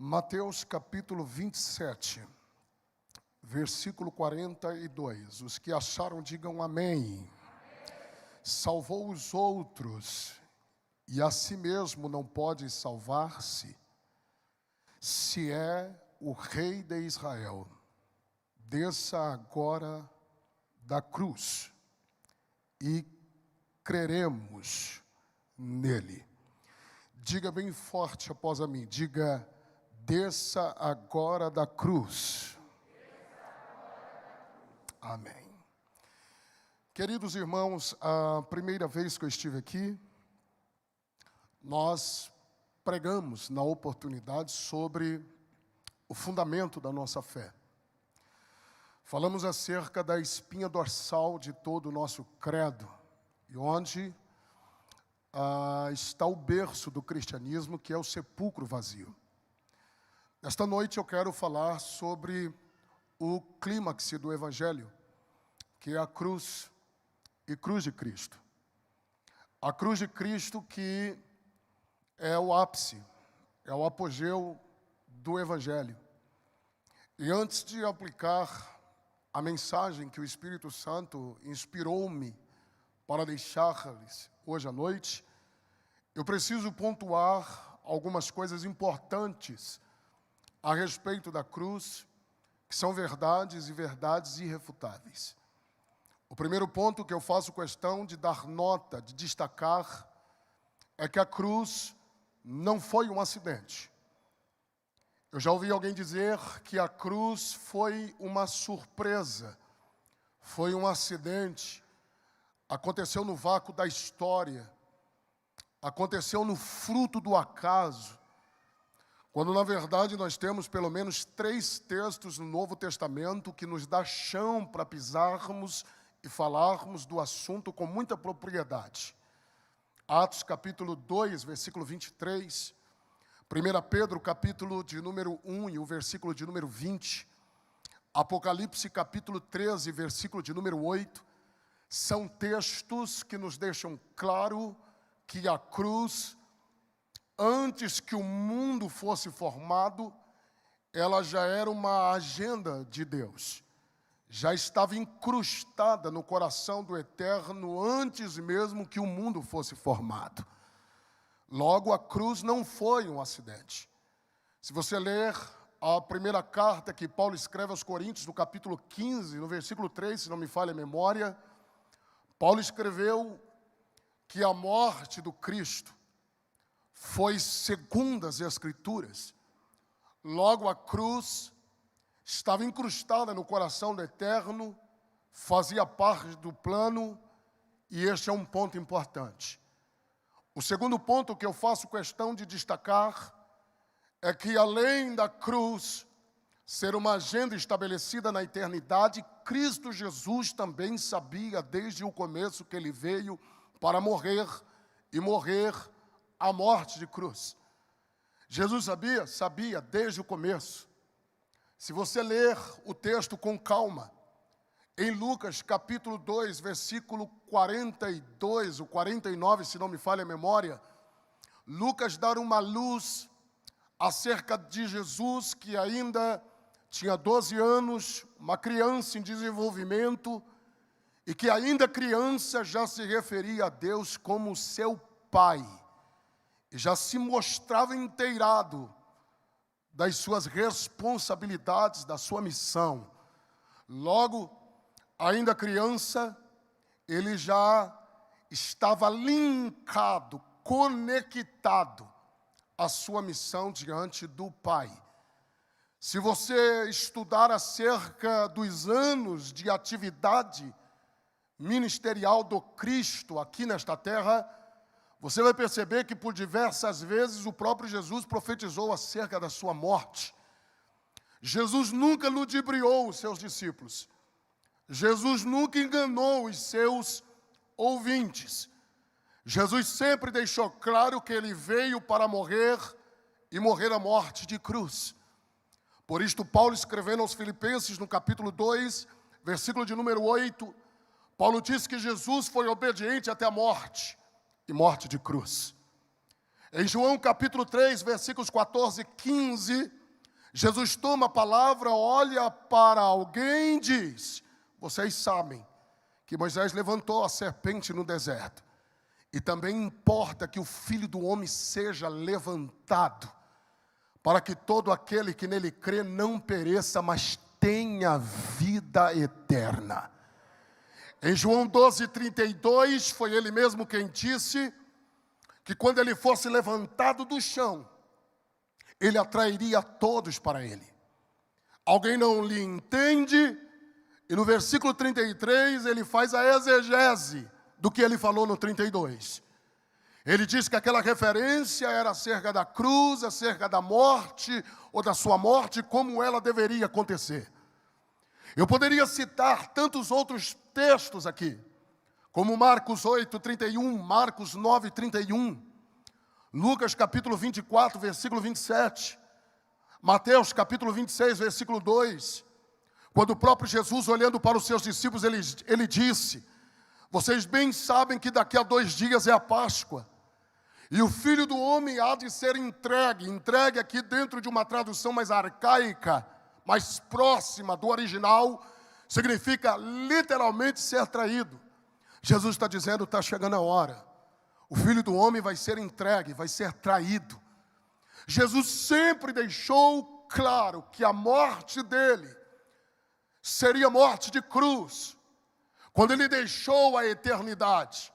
Mateus capítulo 27, versículo 42. Os que acharam, digam amém. Salvou os outros e a si mesmo não pode salvar-se, se é o Rei de Israel. Desça agora da cruz e creremos nele. Diga bem forte após a mim, diga: desça agora da cruz. Amém. Queridos irmãos, a primeira vez que eu estive aqui, nós pregamos na oportunidade sobre o fundamento da nossa fé. Falamos acerca da espinha dorsal de todo o nosso credo, e onde está o berço do cristianismo, que é o sepulcro vazio. Esta noite eu quero falar sobre o clímax do Evangelho, que é a cruz e cruz de Cristo. A cruz de Cristo que é o ápice, é o apogeu do Evangelho. E antes de aplicar a mensagem que o Espírito Santo inspirou-me para deixar-lhes hoje à noite, eu preciso pontuar algumas coisas importantes a respeito da cruz, que são verdades e verdades irrefutáveis. O primeiro ponto que eu faço questão de dar nota, de destacar, é que a cruz não foi um acidente. Eu já ouvi alguém dizer que a cruz foi uma surpresa, foi um acidente, aconteceu no vácuo da história, aconteceu no fruto do acaso, quando na verdade nós temos pelo menos 3 textos no Novo Testamento que nos dá chão para pisarmos e falarmos do assunto com muita propriedade. Atos capítulo 2, versículo 23, 1 Pedro capítulo de número 1 e o versículo de número 20, Apocalipse capítulo 13, versículo de número 8, são textos que nos deixam claro que a cruz, antes que o mundo fosse formado, ela já era uma agenda de Deus. Já estava incrustada no coração do Eterno antes mesmo que o mundo fosse formado. Logo, a cruz não foi um acidente. Se você ler a primeira carta que Paulo escreve aos Coríntios, no capítulo 15, no versículo 3, se não me falha a memória, Paulo escreveu que a morte do Cristo foi segundo as Escrituras. Logo, a cruz estava incrustada no coração do Eterno, fazia parte do plano, e este é um ponto importante. O segundo ponto que eu faço questão de destacar é que, além da cruz ser uma agenda estabelecida na eternidade, Cristo Jesus também sabia desde o começo que ele veio para morrer, e morrer a morte de cruz. Jesus sabia? Sabia desde o começo. Se você ler o texto com calma, em Lucas capítulo 2, versículo 42, ou 49, se não me falha a memória, Lucas dá uma luz acerca de Jesus, que ainda tinha 12 anos, uma criança em desenvolvimento, e que ainda criança já se referia a Deus como seu Pai, e já se mostrava inteirado das suas responsabilidades, da sua missão. Logo, ainda criança, ele já estava linkado, conectado à sua missão diante do Pai. Se você estudar acerca dos anos de atividade ministerial do Cristo aqui nesta terra, você vai perceber que por diversas vezes o próprio Jesus profetizou acerca da sua morte. Jesus nunca ludibriou os seus discípulos. Jesus nunca enganou os seus ouvintes. Jesus sempre deixou claro que ele veio para morrer e morrer a morte de cruz. Por isto, Paulo, escrevendo aos Filipenses, no capítulo 2, versículo de número 8, Paulo diz que Jesus foi obediente até a morte, e morte de cruz. Em João capítulo 3, versículos 14 e 15, Jesus toma a palavra, olha para alguém e diz: vocês sabem que Moisés levantou a serpente no deserto, e também importa que o Filho do Homem seja levantado, para que todo aquele que nele crê não pereça, mas tenha vida eterna. Em João 12, 32, foi ele mesmo quem disse que quando ele fosse levantado do chão, ele atrairia todos para ele. Alguém não lhe entende, e no versículo 33 ele faz a exegese do que ele falou no 32. Ele diz que aquela referência era acerca da cruz, acerca da morte, ou da sua morte, como ela deveria acontecer. Eu poderia citar tantos outros textos aqui, como Marcos 8, 31, Marcos 9, 31, Lucas capítulo 24, versículo 27, Mateus capítulo 26, versículo 2, quando o próprio Jesus, olhando para os seus discípulos, ele disse: vocês bem sabem que daqui a 2 dias é a Páscoa, e o Filho do Homem há de ser entregue aqui dentro de uma tradução mais arcaica, mais próxima do original, significa literalmente ser traído. Jesus está dizendo: está chegando a hora, o Filho do Homem vai ser entregue, vai ser traído. Jesus sempre deixou claro que a morte dele seria morte de cruz, quando ele deixou a eternidade,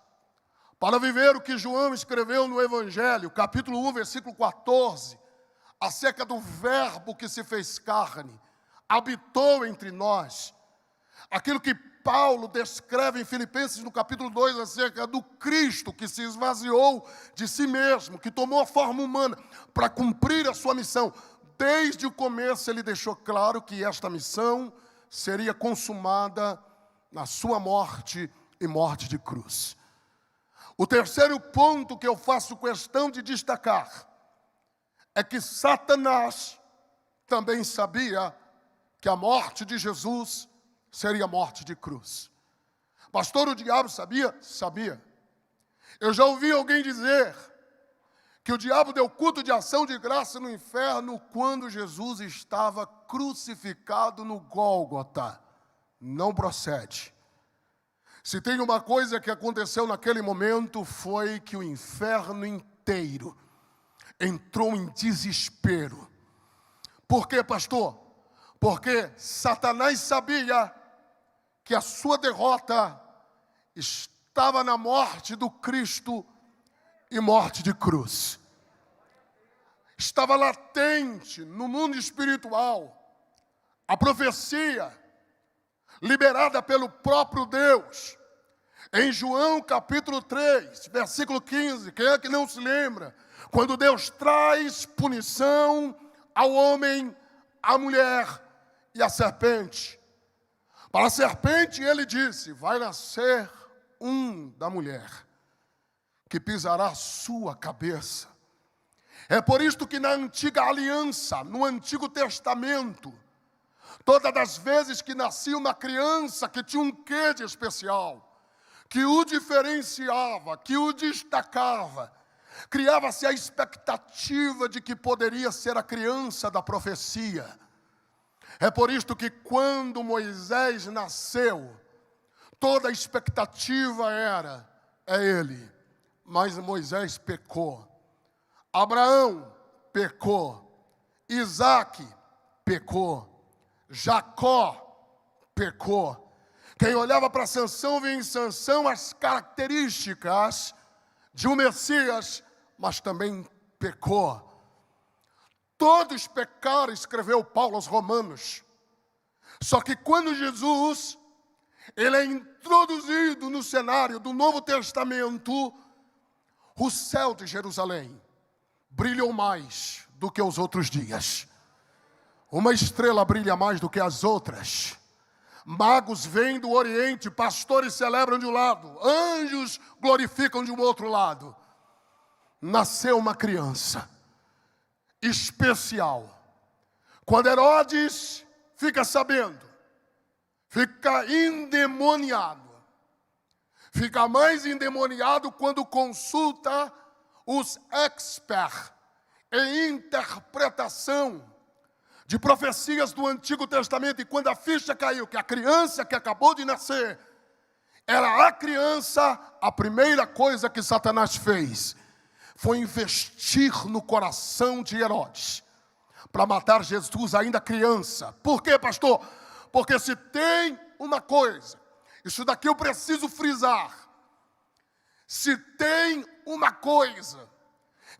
para viver o que João escreveu no Evangelho, capítulo 1, versículo 14, acerca do verbo que se fez carne, habitou entre nós. Aquilo que Paulo descreve em Filipenses no capítulo 2, acerca do Cristo que se esvaziou de si mesmo, que tomou a forma humana para cumprir a sua missão. Desde o começo ele deixou claro que esta missão seria consumada na sua morte e morte de cruz. O terceiro ponto que eu faço questão de destacar é que Satanás também sabia que a morte de Jesus seria morte de cruz. Pastor, o diabo sabia? Sabia. Eu já ouvi alguém dizer que o diabo deu culto de ação de graça no inferno quando Jesus estava crucificado no Gólgota. Não procede. Se tem uma coisa que aconteceu naquele momento, foi que o inferno inteiro entrou em desespero. Por quê, pastor? Porque Satanás sabia que a sua derrota estava na morte do Cristo e morte de cruz. Estava latente no mundo espiritual a profecia liberada pelo próprio Deus. Em João capítulo 3, versículo 15, quem é que não se lembra? Quando Deus traz punição ao homem, à mulher e à serpente. Para a serpente ele disse: vai nascer um da mulher, que pisará a sua cabeça. É por isto que na antiga aliança, no Antigo Testamento, todas as vezes que nascia uma criança que tinha um quê de especial, que o diferenciava, que o destacava, criava-se a expectativa de que poderia ser a criança da profecia. É por isto que quando Moisés nasceu, toda a expectativa era: é ele. Mas Moisés pecou. Abraão pecou. Isaac pecou. Jacó pecou. Quem olhava para Sansão, via em Sansão as características de um Messias, mas também pecou. Todos pecaram, escreveu Paulo aos Romanos. Só que quando Jesus, ele é introduzido no cenário do Novo Testamento, o céu de Jerusalém brilhou mais do que os outros dias. Uma estrela brilha mais do que as outras. Magos vêm do Oriente, pastores celebram de um lado, anjos glorificam de um outro lado. Nasceu uma criança especial. Quando Herodes fica sabendo, fica endemoniado. Fica mais endemoniado quando consulta os experts em interpretação de profecias do Antigo Testamento, e quando a ficha caiu, que a criança que acabou de nascer era a criança, a primeira coisa que Satanás fez foi investir no coração de Herodes para matar Jesus ainda criança. Por quê, pastor? Porque se tem uma coisa, isso daqui eu preciso frisar, se tem uma coisa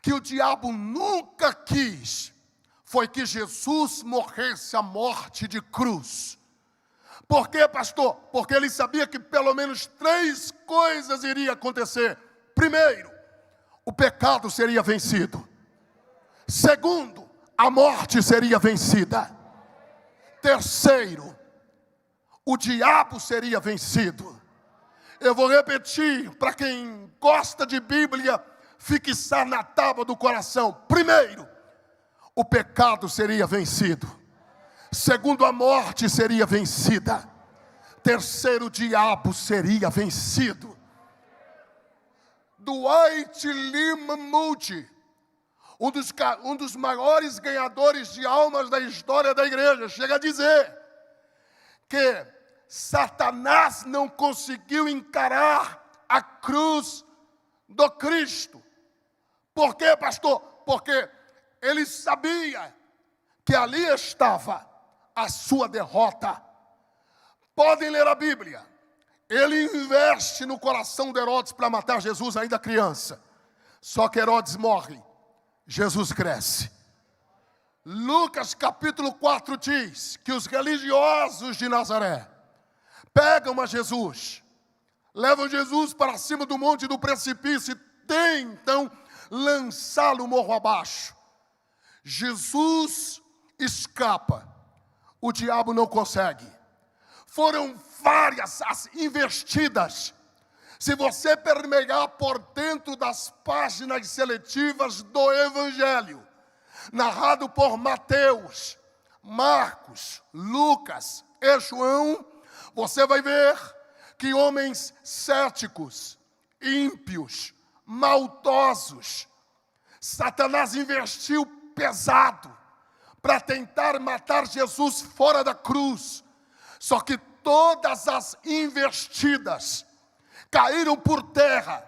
que o diabo nunca quis, foi que Jesus morresse a morte de cruz. Por quê, pastor? Porque ele sabia que pelo menos 3 coisas iriam acontecer. Primeiro, o pecado seria vencido. Segundo, a morte seria vencida. Terceiro, o diabo seria vencido. Eu vou repetir, para quem gosta de Bíblia, fixar na tábua do coração. Primeiro, o pecado seria vencido. Segundo, a morte seria vencida. Terceiro, o diabo seria vencido. Dwight Lyman Moody, um dos maiores ganhadores de almas da história da igreja, chega a dizer que Satanás não conseguiu encarar a cruz do Cristo. Por quê, pastor? Porque ele sabia que ali estava a sua derrota. Podem ler a Bíblia. Ele investe no coração de Herodes para matar Jesus ainda criança. Só que Herodes morre, Jesus cresce. Lucas capítulo 4 diz que os religiosos de Nazaré pegam a Jesus, levam Jesus para cima do monte do precipício e tentam lançá-lo morro abaixo. Jesus escapa, o diabo não consegue. Foram várias as investidas. Se você permear por dentro das páginas seletivas do Evangelho, narrado por Mateus, Marcos, Lucas e João, você vai ver que homens céticos, ímpios, maldosos, Satanás investiu pesado para tentar matar Jesus fora da cruz. Só que todas as investidas caíram por terra.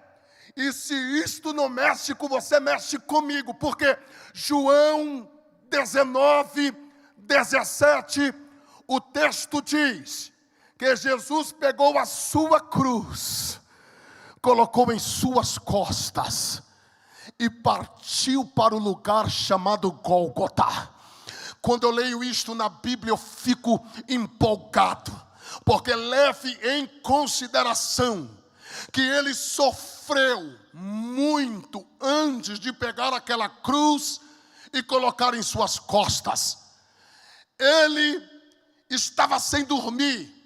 E se isto não mexe com você, mexe comigo. Porque João 19, 17, o texto diz que Jesus pegou a sua cruz, colocou em suas costas e partiu para o lugar chamado Gólgota. Quando eu leio isto na Bíblia, eu fico empolgado, porque leve em consideração que ele sofreu muito antes de pegar aquela cruz e colocar em suas costas. Ele estava sem dormir.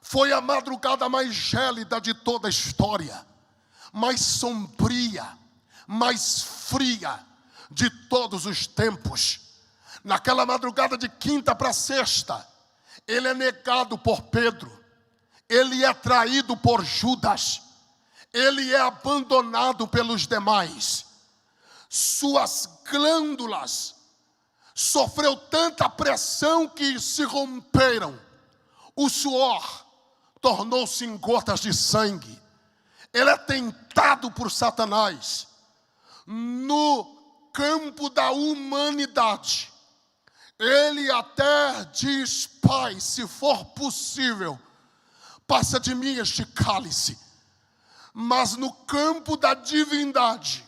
Foi a madrugada mais gélida de toda a história, mais sombria, mais fria de todos os tempos. Naquela madrugada de quinta para sexta, ele é negado por Pedro, ele é traído por Judas, ele é abandonado pelos demais. Suas glândulas sofreu tanta pressão que se romperam. O suor tornou-se em gotas de sangue. Ele é tentado por Satanás. No campo da humanidade, ele até diz: Pai, se for possível, passa de mim este cálice. Mas no campo da divindade,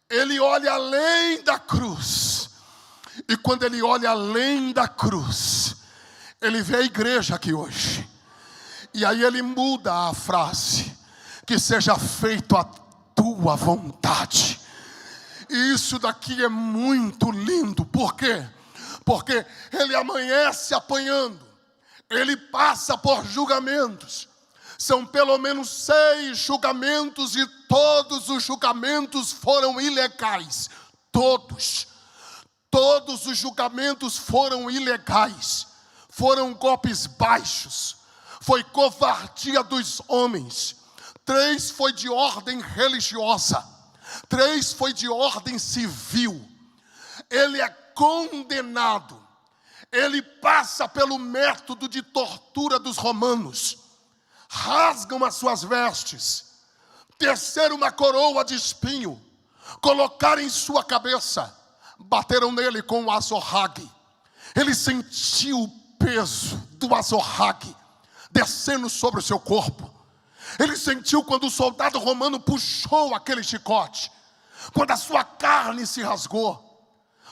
ele olha além da cruz. E quando ele olha além da cruz, ele vê a igreja aqui hoje. E aí ele muda a frase: que seja feito a tua vontade. E isso daqui é muito lindo. Por quê? Porque ele amanhece apanhando, ele passa por julgamentos. São pelo menos 6 julgamentos e todos os julgamentos foram ilegais. Todos os julgamentos foram ilegais. Foram golpes baixos. Foi covardia dos homens. 3 foi de ordem religiosa. 3 foi de ordem civil. Ele é condenado. Ele passa pelo método de tortura dos romanos. Rasgam as suas vestes, teceram uma coroa de espinho, colocaram em sua cabeça, bateram nele com o azorrague. Ele sentiu o peso do azorrague descendo sobre o seu corpo. Ele sentiu quando o soldado romano puxou aquele chicote, quando a sua carne se rasgou,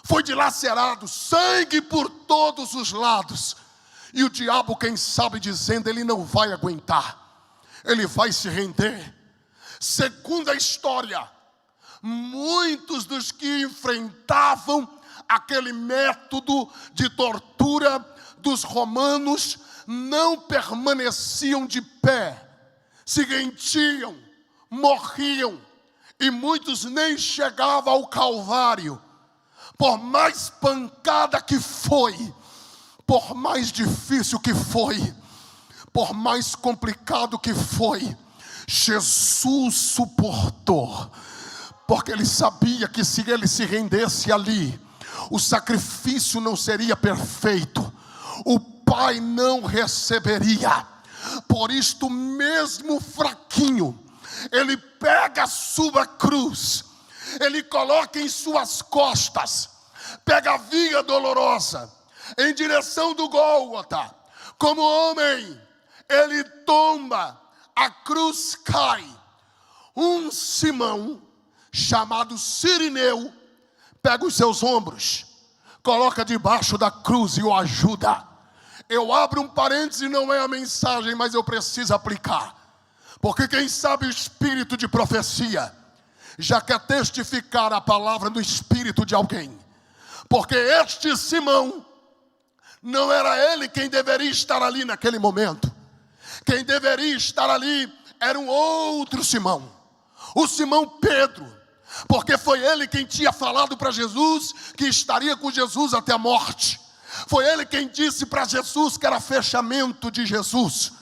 foi dilacerado, sangue por todos os lados. E o diabo, quem sabe, dizendo, ele não vai aguentar, ele vai se render. Segundo a história, muitos dos que enfrentavam aquele método de tortura dos romanos não permaneciam de pé, se rentiam, morriam, e muitos nem chegavam ao Calvário. Por mais pancada que foi, por mais difícil que foi, por mais complicado que foi, Jesus suportou, porque ele sabia que se ele se rendesse ali, o sacrifício não seria perfeito, o Pai não receberia. Por isto, mesmo fraquinho, ele pega a sua cruz, ele coloca em suas costas, pega a via dolorosa, em direção do Gólgota. Como homem, ele tomba, a cruz cai. Um Simão, chamado Cirineu, pega os seus ombros, coloca debaixo da cruz e o ajuda. Eu abro um parêntese, não é a mensagem, mas eu preciso aplicar. Porque quem sabe o espírito de profecia já quer testificar a palavra no espírito de alguém. Porque este Simão, não era ele quem deveria estar ali naquele momento. Quem deveria estar ali era um outro Simão, o Simão Pedro, porque foi ele quem tinha falado para Jesus que estaria com Jesus até a morte. Foi ele quem disse para Jesus que era fechamento de Jesus.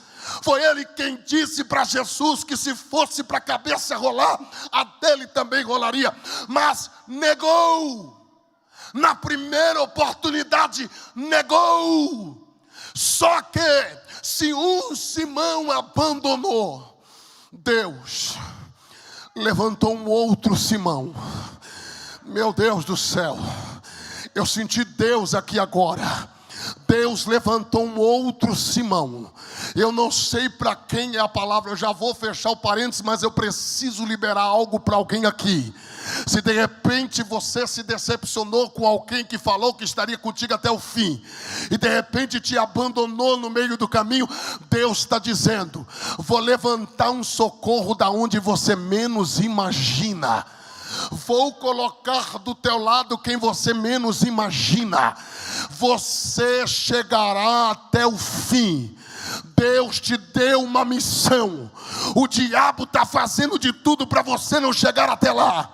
Foi ele quem disse para Jesus que se fosse para a cabeça rolar, a dele também rolaria. Mas negou. Na primeira oportunidade, negou. Só que, se um Simão abandonou, Deus levantou um outro Simão. Meu Deus do céu, eu senti Deus aqui agora. Deus levantou um outro Simão. Eu não sei para quem é a palavra, eu já vou fechar o parênteses, mas eu preciso liberar algo para alguém aqui. Se de repente você se decepcionou com alguém que falou que estaria contigo até o fim, e de repente te abandonou no meio do caminho, Deus está dizendo: vou levantar um socorro da onde você menos imagina. Vou colocar do teu lado quem você menos imagina. Você chegará até o fim. Deus te deu uma missão. O diabo está fazendo de tudo para você não chegar até lá.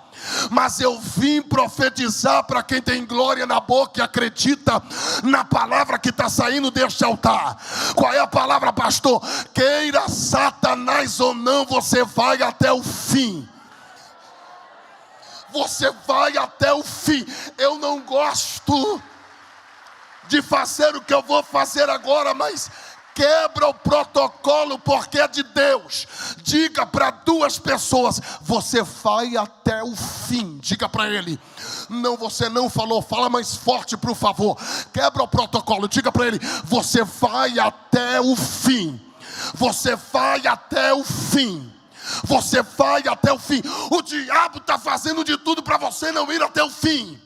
Mas eu vim profetizar para quem tem glória na boca e acredita na palavra que está saindo deste altar. Qual é a palavra, pastor? Queira Satanás ou não, você vai até o fim. Você vai até o fim. Eu não gosto de fazer o que eu vou fazer agora, mas quebra o protocolo porque é de Deus. Diga para 2 pessoas: você vai até o fim. Diga para ele: não, você não falou, fala mais forte, por favor. Quebra o protocolo, diga para ele: você vai até o fim. Você vai até o fim. Você vai até o fim. O diabo está fazendo de tudo para você não ir até o fim.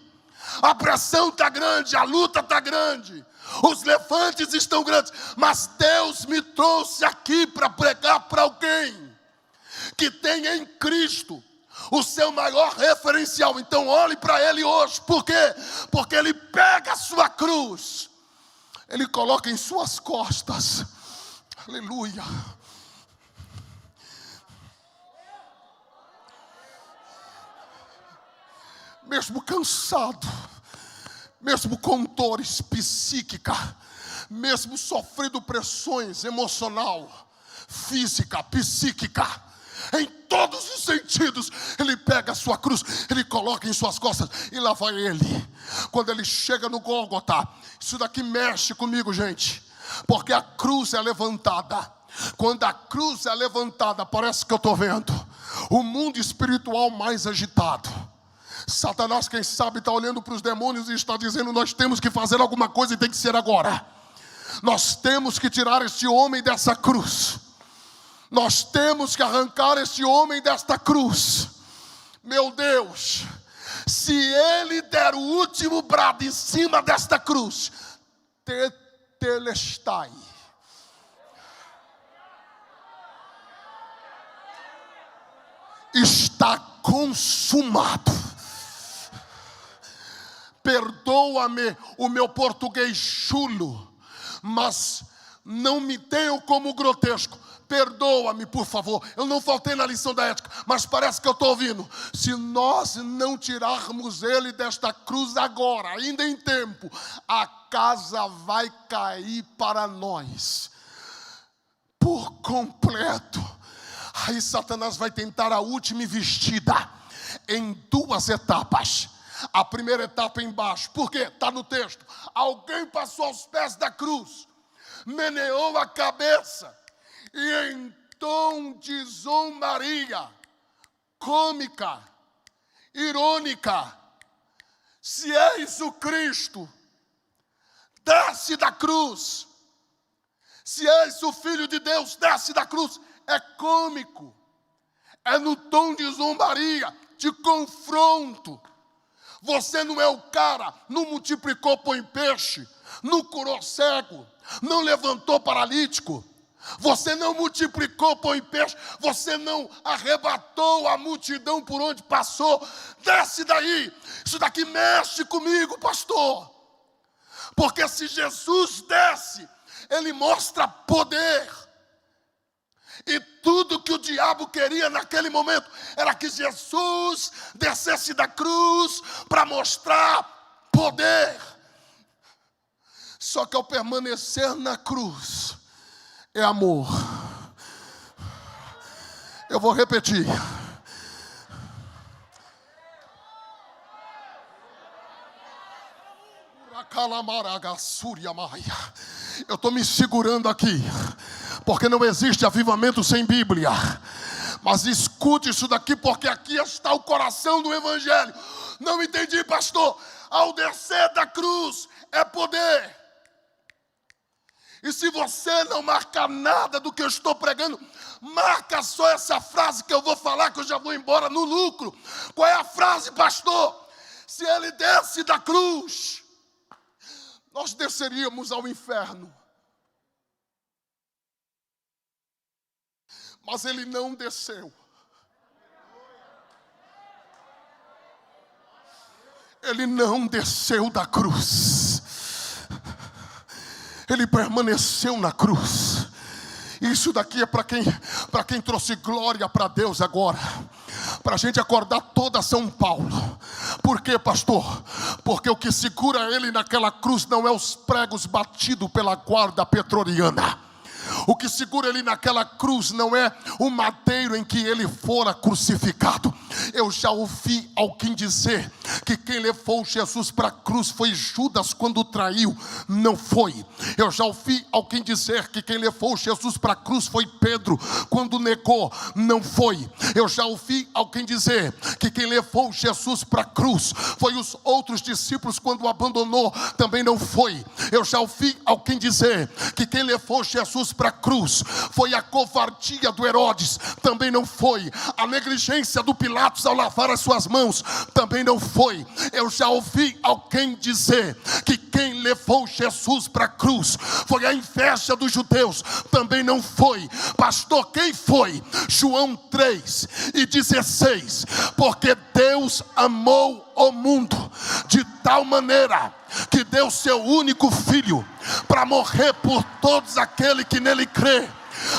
A pressão está grande, a luta está grande, os levantes estão grandes, mas Deus me trouxe aqui para pregar para alguém que tem em Cristo o seu maior referencial. Então olhe para ele hoje. Por quê? Porque ele pega a sua cruz, ele coloca em suas costas. Aleluia. Mesmo cansado, mesmo com dores psíquicas, mesmo sofrendo pressões emocional, física, psíquica, Em todos os sentidos, ele pega a sua cruz, ele coloca em suas costas e lá vai ele. Quando ele chega no Gólgota, isso daqui mexe comigo, gente, porque a cruz é levantada. Quando a cruz é levantada, parece que eu estou vendo o mundo espiritual mais agitado. Satanás, quem sabe, está olhando para os demônios e está dizendo: nós temos que fazer alguma coisa e tem que ser agora. Nós temos que tirar este homem dessa cruz. Nós temos que arrancar este homem desta cruz. Meu Deus, se ele der o último brado em cima desta cruz, tetelestai. Está consumado. Perdoa-me o meu português chulo, mas não me tenham como grotesco. Perdoa-me, por favor. Eu não faltei na lição da ética, mas parece que eu estou ouvindo. Se nós não tirarmos ele desta cruz agora, ainda em tempo, a casa vai cair para nós por completo. Aí Satanás vai tentar a última investida em duas etapas. A primeira etapa embaixo, porque está no texto: alguém passou aos pés da cruz, meneou a cabeça e em tom de zombaria cômica, irônica: se és o Cristo, desce da cruz. Se és o Filho de Deus, desce da cruz. É cômico, é no tom de zombaria, de confronto. Você não é o cara, não multiplicou pão em peixe, não curou cego, não levantou paralítico. Você não multiplicou pão e peixe, você não arrebatou a multidão por onde passou. Desce daí. Isso daqui mexe comigo, pastor. Porque se Jesus desce, ele mostra poder. E tudo que o diabo queria naquele momento era que Jesus descesse da cruz para mostrar poder. Só que ao permanecer na cruz é amor. Eu vou repetir. Eu estou me segurando aqui, porque não existe avivamento sem Bíblia. Mas escute isso daqui, porque aqui está o coração do Evangelho. Não entendi, pastor. Ao descer da cruz é poder. E se você não marcar nada do que eu estou pregando, marca só essa frase que eu vou falar, que eu já vou embora no lucro. Qual é a frase, pastor? Se ele desce da cruz, nós desceríamos ao inferno. Mas ele não desceu. Ele não desceu da cruz. Ele permaneceu na cruz. Isso daqui é para quem trouxe glória para Deus agora. Para a gente acordar toda São Paulo. Por quê, pastor? Porque o que segura ele naquela cruz não é os pregos batidos pela guarda pretoriana. O que segura ele naquela cruz não é o madeiro em que ele fora crucificado. Eu já ouvi alguém dizer que quem levou Jesus para a cruz foi Judas quando o traiu. Não foi. Eu já ouvi alguém dizer que quem levou Jesus para a cruz foi Pedro quando negou. Não foi. Eu já ouvi alguém dizer que quem levou Jesus para a cruz foi os outros discípulos quando o abandonou. Também não foi. Eu já ouvi alguém dizer que quem levou Jesus para a cruz foi a covardia do Herodes. Também não foi. A negligência do Pilatos ao lavar as suas mãos. Também não foi. Eu já ouvi alguém dizer que quem levou Jesus para a cruz foi a inveja dos judeus. Também não foi. Pastor, quem foi? João 3:16. Porque Deus amou o mundo de tal maneira que deu seu único filho para morrer por todos aqueles que nele crê,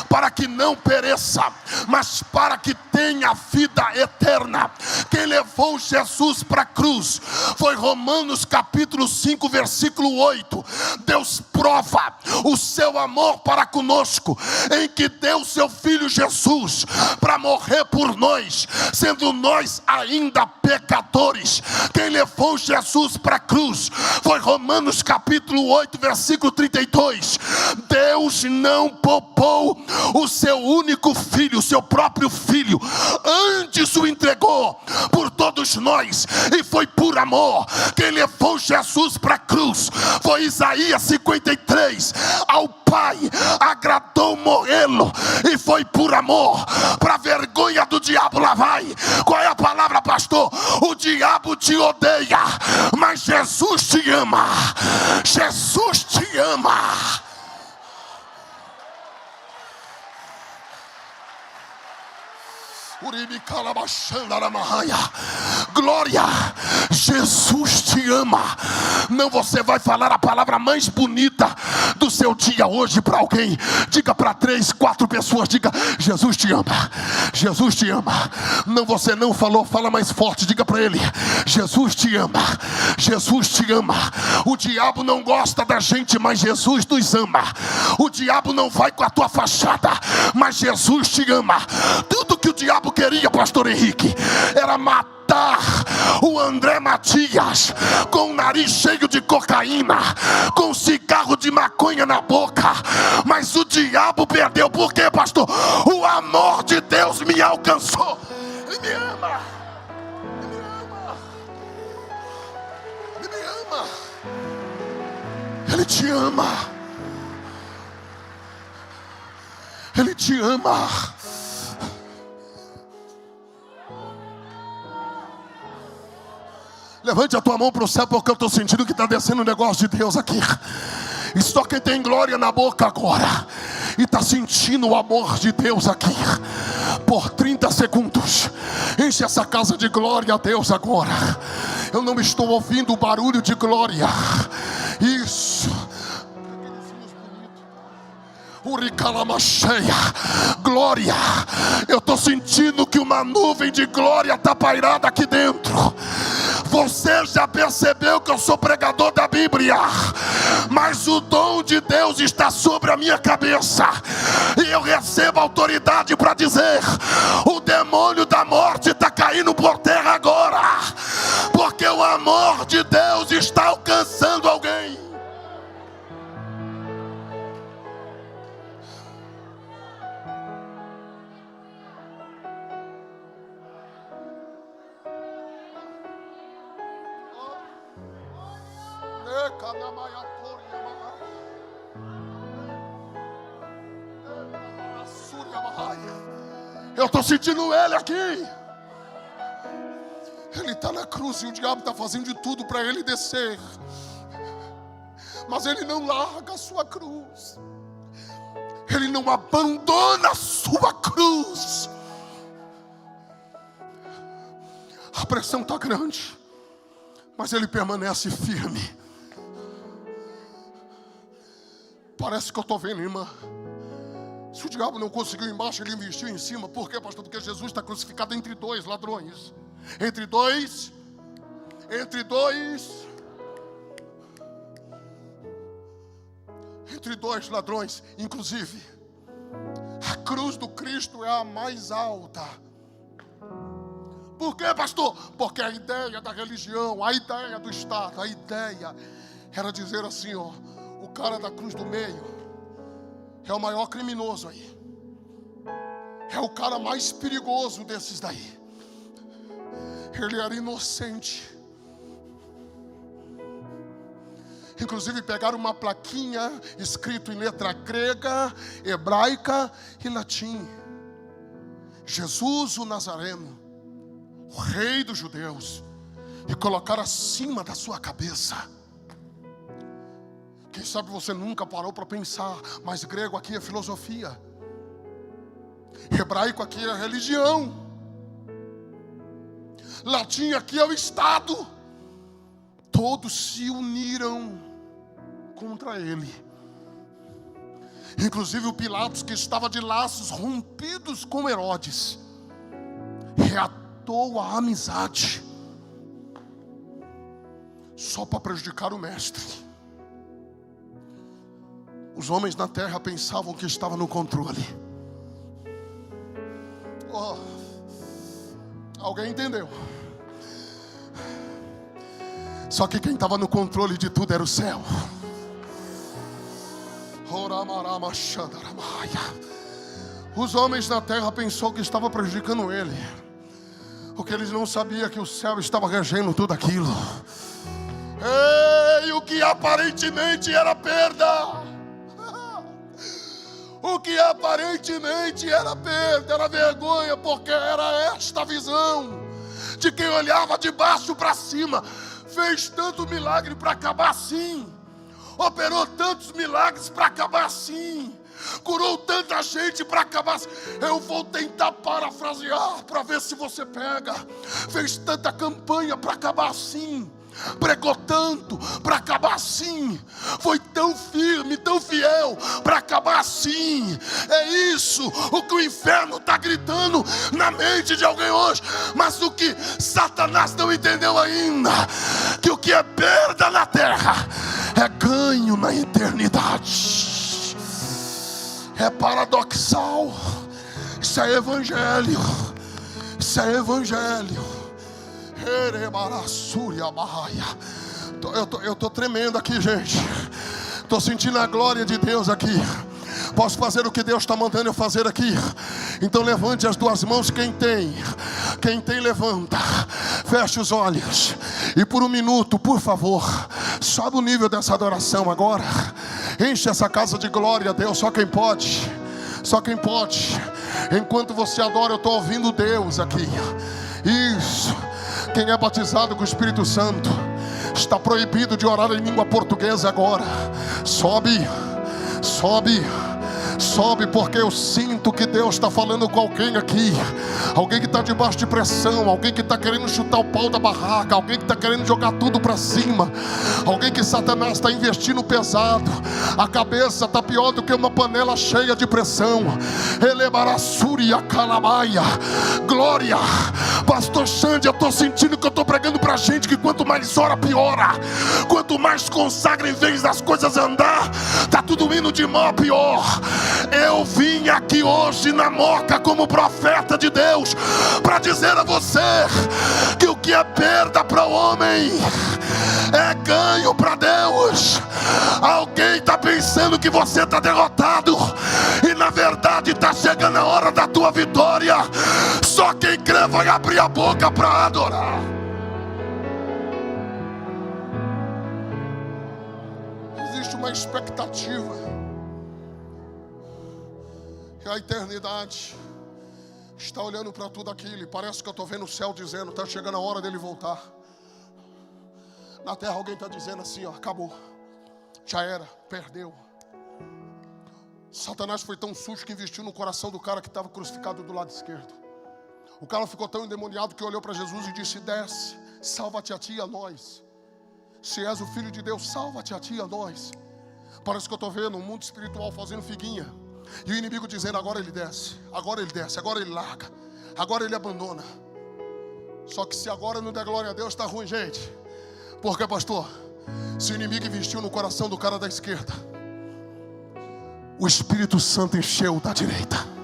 para que não pereça, mas para que tenha vida eterna. Quem levou Jesus para a cruz foi Romanos capítulo 5, versículo 8. Deus prova o seu amor para conosco, em que deu seu Filho Jesus para morrer por nós, sendo nós ainda pecadores. Quem levou Jesus para a cruz foi Romanos capítulo 8, versículo 32. Deus não poupou o seu único filho, o seu próprio filho, antes o entregou por todos nós, e foi por amor. Quem levou Jesus para a cruz foi Isaías 53. Ao Pai agradou morrê-lo, e foi por amor. Para vergonha do diabo, lá vai. Qual é a palavra, pastor? O diabo te odeia, mas Jesus te ama. Jesus te ama. Glória, Jesus te ama. Não, você vai falar a palavra mais bonita do seu dia hoje para alguém. Diga para 3, 4 pessoas, diga: Jesus te ama, Jesus te ama. Não, você não falou, fala mais forte, diga para ele: Jesus te ama, Jesus te ama. O diabo não gosta da gente, mas Jesus nos ama. O diabo não vai com a tua fachada, mas Jesus te ama. Tudo que o diabo queria, pastor Henrique, era matar o André Matias com o nariz cheio de cocaína, com cigarro de maconha na boca. Mas o diabo perdeu. Por quê, pastor? O amor de Deus me alcançou. Ele me ama. Ele me ama. Ele me ama. Ele te ama. Ele te ama. Levante a tua mão para o céu, porque eu estou sentindo que está descendo um negócio de Deus aqui. E só quem tem glória na boca agora e está sentindo o amor de Deus aqui, por 30 segundos, enche essa casa de glória a Deus agora. Eu não estou ouvindo o barulho de glória. Isso. Glória. Eu estou sentindo que uma nuvem de glória está pairada aqui dentro. Você já percebeu que eu sou pregador da Bíblia, mas o dom de Deus está sobre a minha cabeça, e eu recebo autoridade para dizer: o demônio da morte está caindo por terra agora, porque o amor de Deus está alcançando alguém. Eu estou sentindo ele aqui. Ele está na cruz e o diabo está fazendo de tudo para ele descer, mas ele não larga a sua cruz. Ele não abandona a sua cruz. A pressão está grande, mas ele permanece firme. Parece que eu estou vendo, irmã. Se o diabo não conseguiu embaixo, ele investiu em cima. Por quê, pastor? Porque Jesus está crucificado entre 2 ladrões. Entre dois ladrões. Inclusive, a cruz do Cristo é a mais alta. Por quê, pastor? Porque a ideia da religião, a ideia do Estado, a ideia era dizer assim, ó: o cara da cruz do meio é o maior criminoso aí, é o cara mais perigoso desses daí. Ele era inocente. Inclusive pegaram uma plaquinha escrito em letra grega, hebraica e latim: Jesus o Nazareno, o rei dos judeus, e colocaram acima da sua cabeça. Quem sabe você nunca parou para pensar, mas grego aqui é filosofia, hebraico aqui é religião, latim aqui é o Estado. Todos se uniram contra ele. Inclusive o Pilatos, que estava de laços rompidos com Herodes, reatou a amizade só para prejudicar o mestre. Os homens na terra pensavam que estava no controle. Oh, alguém entendeu? Só que quem estava no controle de tudo era o céu. Os homens na terra pensaram que estava prejudicando ele, porque eles não sabiam que o céu estava regendo tudo aquilo. Ei, o que aparentemente era perda, o que aparentemente era perda, era vergonha, porque era esta visão de quem olhava de baixo para cima. Fez tanto milagre para acabar assim, operou tantos milagres para acabar assim, curou tanta gente para acabar assim. Eu vou tentar parafrasear para ver se você pega. Fez tanta campanha para acabar assim, pregou tanto para acabar assim, foi tão firme, tão fiel para acabar assim. É isso o que o inferno está gritando na mente de alguém hoje. Mas o que Satanás não entendeu ainda, que o que é perda na terra é ganho na eternidade. É paradoxal. Isso é evangelho. Isso é evangelho. Eu estou tremendo aqui, gente. Estou sentindo a glória de Deus aqui. Posso fazer o que Deus está mandando eu fazer aqui. Então levante as duas mãos. Quem tem levanta. Feche os olhos. E por um minuto, por favor, sobe o nível dessa adoração agora. Enche essa casa de glória a Deus. Só quem pode. Só quem pode. Enquanto você adora, eu estou ouvindo Deus aqui. Isso. Quem é batizado com o Espírito Santo está proibido de orar em língua portuguesa agora. Sobe, sobe, sobe, porque eu sinto que Deus está falando com alguém aqui. Alguém que está debaixo de pressão, alguém que está querendo chutar o pau da barraca, alguém que está querendo jogar tudo para cima, alguém que Satanás está investindo pesado. A cabeça está pior do que uma panela cheia de pressão. Elebarassúria calamaia. Glória. Pastor Xande, eu estou sentindo que eu estou pregando para gente que quanto mais ora, piora. Quanto mais consagra em vez das coisas andar, está tudo indo de mal a pior. Eu vim aqui hoje na Moca como profeta de Deus para dizer a você que o que é perda para o homem é ganho para Deus. Alguém está pensando que você está derrotado e na verdade está chegando a hora da tua vitória. Só quem crê vai abrir a boca para adorar. Existe uma expectativa que a eternidade está olhando para tudo aquilo e parece que eu estou vendo o céu dizendo: está chegando a hora dele voltar. Na terra alguém está dizendo assim: ó, acabou, já era, perdeu. Satanás foi tão sujo que investiu no coração do cara que estava crucificado do lado esquerdo. O cara ficou tão endemoniado que olhou para Jesus e disse: desce, salva-te a ti e a nós. Se és o Filho de Deus, salva-te a ti e a nós. Parece que eu estou vendo um mundo espiritual fazendo figuinha. E o inimigo dizendo: agora ele desce, agora ele desce, agora ele larga, agora ele abandona. Só que se agora não der glória a Deus, está ruim, gente. Por quê, pastor? Se o inimigo investiu no coração do cara da esquerda, o Espírito Santo encheu da direita.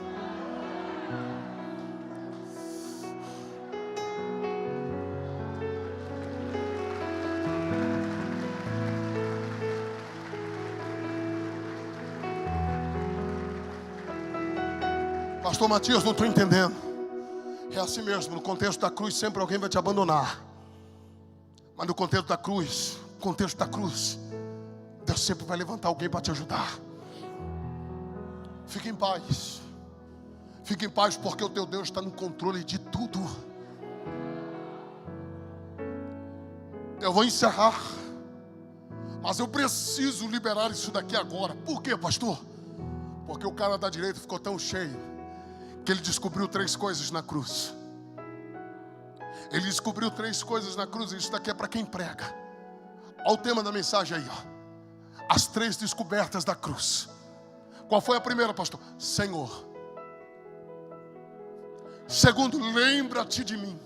Pastor Matias, não estou entendendo. É assim mesmo, no contexto da cruz sempre alguém vai te abandonar. Mas no contexto da cruz, Deus sempre vai levantar alguém para te ajudar. Fique em paz. Fique em paz, porque o teu Deus está no controle de tudo. Eu vou encerrar, mas eu preciso liberar isso daqui agora. Por quê, pastor? Porque o cara da direita ficou tão cheio que ele descobriu 3 coisas na cruz. Ele descobriu 3 coisas na cruz. E isso daqui é para quem prega. Olha o tema da mensagem aí, ó. As 3 descobertas da cruz. Qual foi a primeira, pastor? Senhor. Segundo, lembra-te de mim.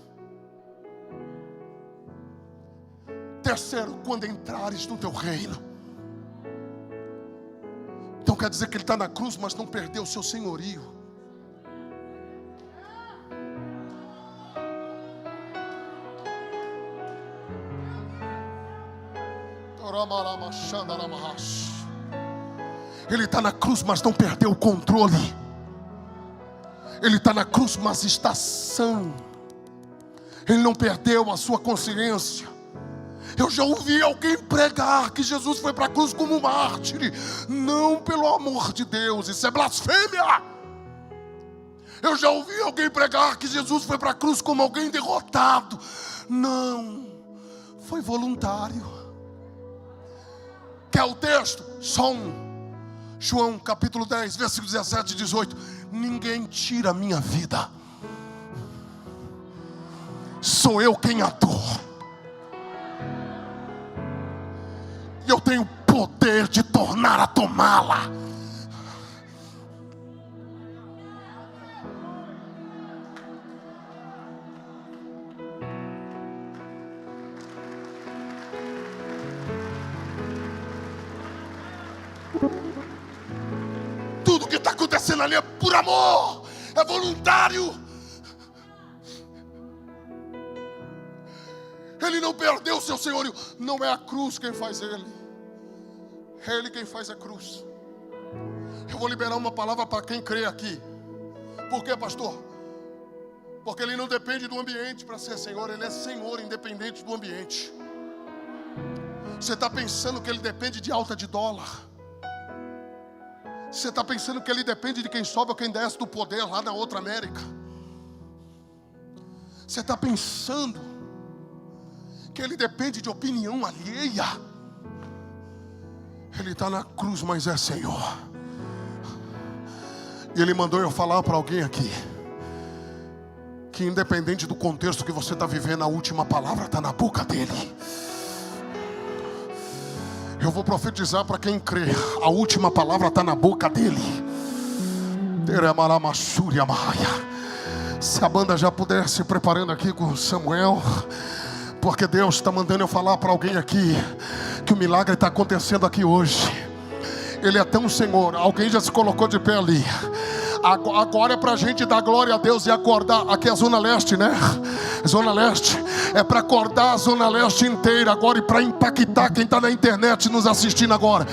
Terceiro, quando entrares no teu reino. quer dizer que ele está na cruz, mas não perdeu o seu senhorio. Ele está na cruz, mas não perdeu o controle. Ele está na cruz, mas está sã. Ele não perdeu a sua consciência. Eu já ouvi alguém pregar que Jesus foi para a cruz como um mártir. Não, pelo amor de Deus, isso é blasfêmia. Eu já ouvi alguém pregar que Jesus foi para a cruz como alguém derrotado. Não, foi voluntário. Quer o texto? Só um. João capítulo 10, versículos 17 e 18. Ninguém tira a minha vida, sou eu quem a dou. E eu tenho poder de tornar a tomá-la. Tudo que está acontecendo ali é por amor, é voluntário. Ele não perdeu o seu senhorio. Não é a cruz quem faz ele, é ele quem faz a cruz. Eu vou liberar uma palavra para quem crê aqui. Por quê, pastor? Porque ele não depende do ambiente para ser Senhor. Ele é Senhor independente do ambiente. Você está pensando que ele depende de alta de dólar? Você está pensando que ele depende de quem sobe ou quem desce do poder lá na outra América? Você está pensando que ele depende de opinião alheia? Ele está na cruz, mas é Senhor. E ele mandou eu falar para alguém aqui que independente do contexto que você está vivendo, a última palavra está na boca dele. Eu vou profetizar para quem crê, a última palavra está na boca dele. Se a banda já puder se preparando aqui com Samuel, porque Deus está mandando eu falar para alguém aqui que o milagre está acontecendo aqui hoje. Ele é tão Senhor. Alguém já se colocou de pé ali. Agora é para a gente dar glória a Deus e acordar. Aqui é a Zona Leste, né? Zona Leste. É para acordar a Zona Leste inteira agora e para impactar quem está na internet nos assistindo agora.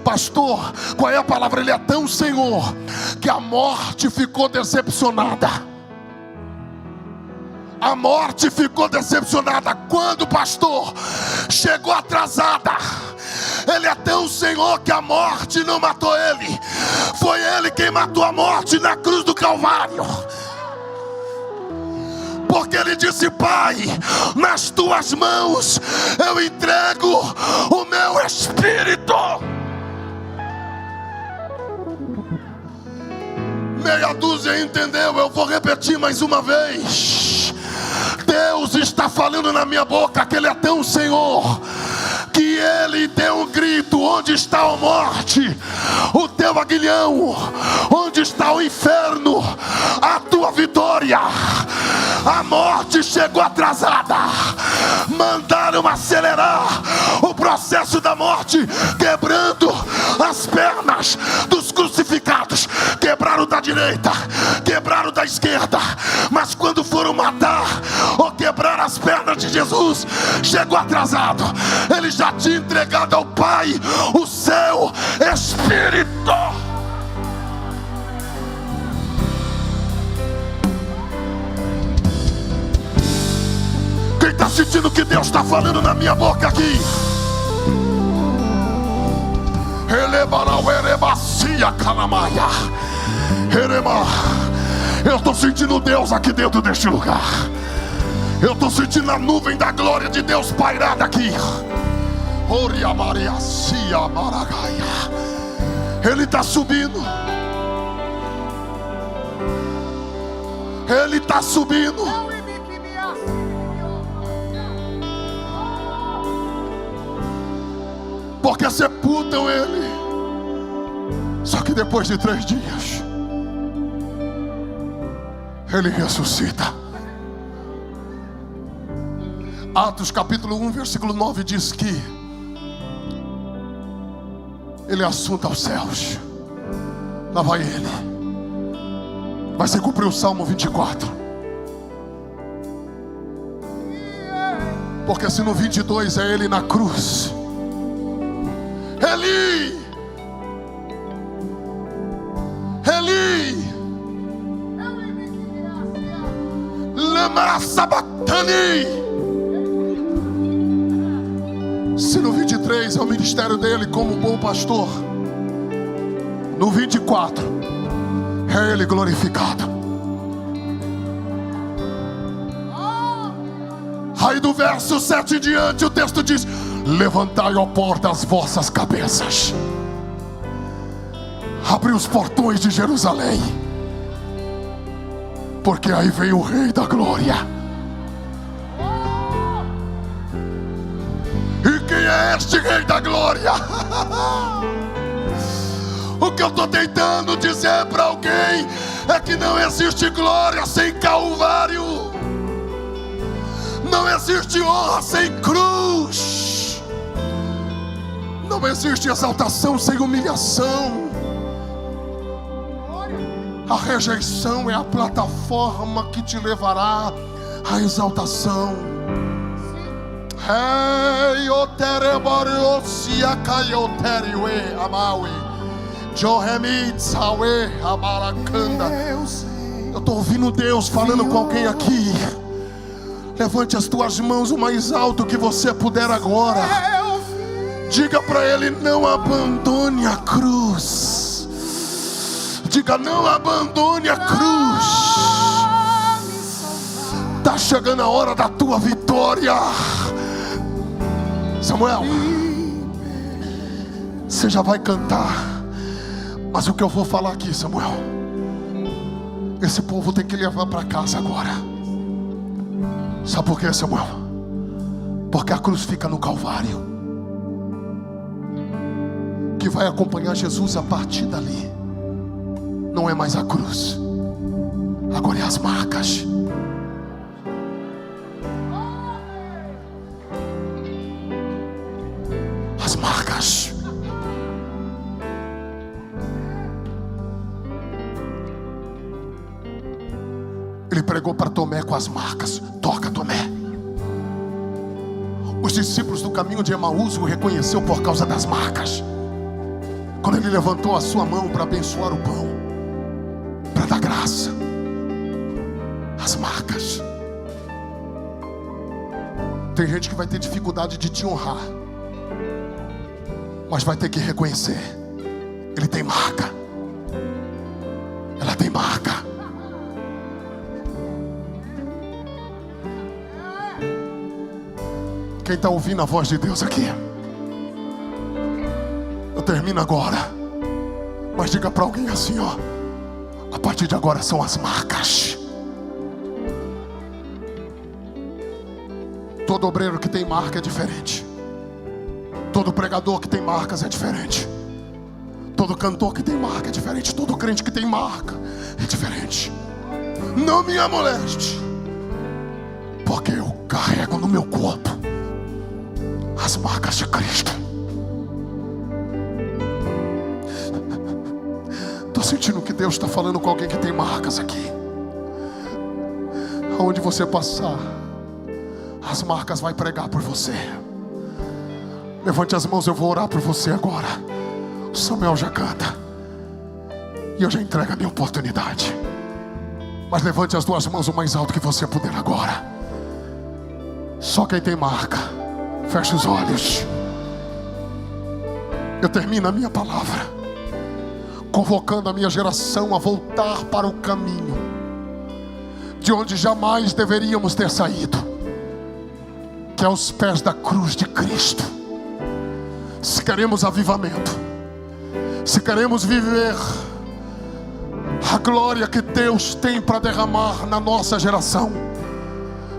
Pastor, qual é a palavra? Ele é tão Senhor que a morte ficou decepcionada. A morte ficou decepcionada. Quando, pastor? Chegou atrasada. Ele é tão Senhor que a morte não matou ele. Foi ele quem matou a morte na cruz do Calvário. Porque ele disse: Pai, nas tuas mãos eu entrego o meu espírito. Meia dúzia entendeu, eu vou repetir mais uma vez. Deus está falando na minha boca que ele é tão Senhor que ele deu um grito: onde está a morte, o teu aguilhão? Onde está o inferno, a tua vitória? A morte chegou atrasada. Mandaram acelerar o processo da morte, quebrando as pernas dos crucificados. Quebraram da direita, quebraram da esquerda. Mas quando foram matar ou quebrar as pernas de Jesus, chegou atrasado. Ele já tinha entregado ao Pai o seu Espírito. Quem está sentindo que Deus está falando na minha boca aqui? Eu estou sentindo Deus aqui dentro deste lugar. Eu estou sentindo a nuvem da glória de Deus pairada aqui. Ele está subindo. Ele está subindo. Porque sepultam ele. Só que depois de 3 dias ele ressuscita. Atos capítulo 1 versículo 9 diz que ele assunta aos céus. Lá vai ele. Vai se cumprir o Salmo 24. Porque se no 22 é ele na cruz, Eli, lama sabatani. Se no 23 é o ministério dele como bom pastor, no 24 é ele glorificado. Aí do verso 7 em diante o texto diz: levantai, ó porta, as vossas cabeças, abri os portões de Jerusalém, porque aí vem o Rei da Glória. E quem é este Rei da Glória? O que eu estou tentando dizer para alguém é que não existe glória sem Calvário. Não existe honra sem cruz. Não existe exaltação sem humilhação. A rejeição é a plataforma que te levará à exaltação. Eu estou ouvindo Deus falando com alguém aqui. Levante as tuas mãos o mais alto que você puder agora. Diga para ele: não abandone a cruz. Diga: não abandone a cruz. Está chegando a hora da tua vitória. Samuel, você já vai cantar, mas o que eu vou falar aqui, Samuel, esse povo tem que levar para casa agora. Sabe por quê, Samuel? Porque a cruz fica no Calvário. Que vai acompanhar Jesus a partir dali não é mais a cruz, agora é as marcas. As marcas. Ele pregou para Tomé com as marcas. Toca, Tomé. Os discípulos do caminho de Emaús o reconheceu por causa das marcas. Quando ele levantou a sua mão para abençoar o pão, para dar graça. As marcas. Tem gente que vai ter dificuldade de te honrar, mas vai ter que reconhecer: ele tem marca, ela tem marca. Quem está ouvindo a voz de Deus aqui? Eu termino agora, mas diga para alguém assim, ó: a partir de agora são as marcas. Todo obreiro que tem marca é diferente. Todo pregador que tem marcas é diferente. Todo cantor que tem marca é diferente. Todo crente que tem marca é diferente. Não me amoleste, porque eu carrego no meu corpo as marcas de Cristo. Estou sentindo que Deus está falando com alguém que tem marcas aqui. Aonde você passar, as marcas vai pregar por você. Levante as mãos, eu vou orar por você agora. O Samuel já canta e eu já entrego a minha oportunidade. Mas levante as duas mãos o mais alto que você puder agora. Só quem tem marca, feche os olhos. Eu termino a minha palavra convocando a minha geração a voltar para o caminho de onde jamais deveríamos ter saído, que é aos pés da cruz de Cristo. Se queremos avivamento, se queremos viver a glória que Deus tem para derramar na nossa geração,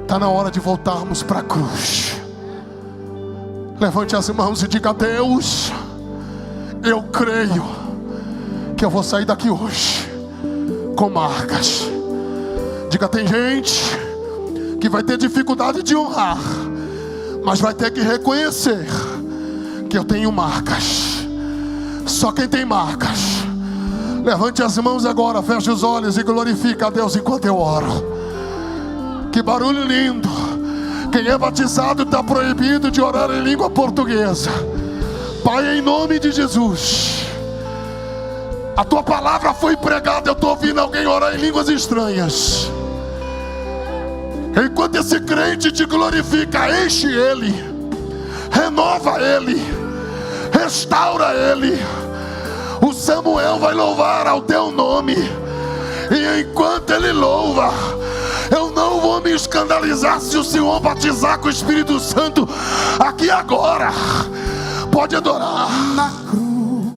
está na hora de voltarmos para a cruz. Levante as mãos e diga: Deus, eu creio que eu vou sair daqui hoje com marcas. Diga: tem gente que vai ter dificuldade de honrar, mas vai ter que reconhecer que eu tenho marcas. Só quem tem marcas Levante as mãos agora, feche os olhos e glorifica a Deus enquanto eu oro. Que barulho lindo. Quem é batizado está proibido de orar em língua portuguesa. Pai, em nome de Jesus, a tua palavra foi pregada, eu estou ouvindo alguém orar em línguas estranhas. Enquanto esse crente te glorifica, enche ele, renova ele, restaura ele. O Samuel vai louvar ao teu nome, e enquanto ele louva, eu não vou me escandalizar se o Senhor batizar com o Espírito Santo aqui agora. Pode adorar. Na cruz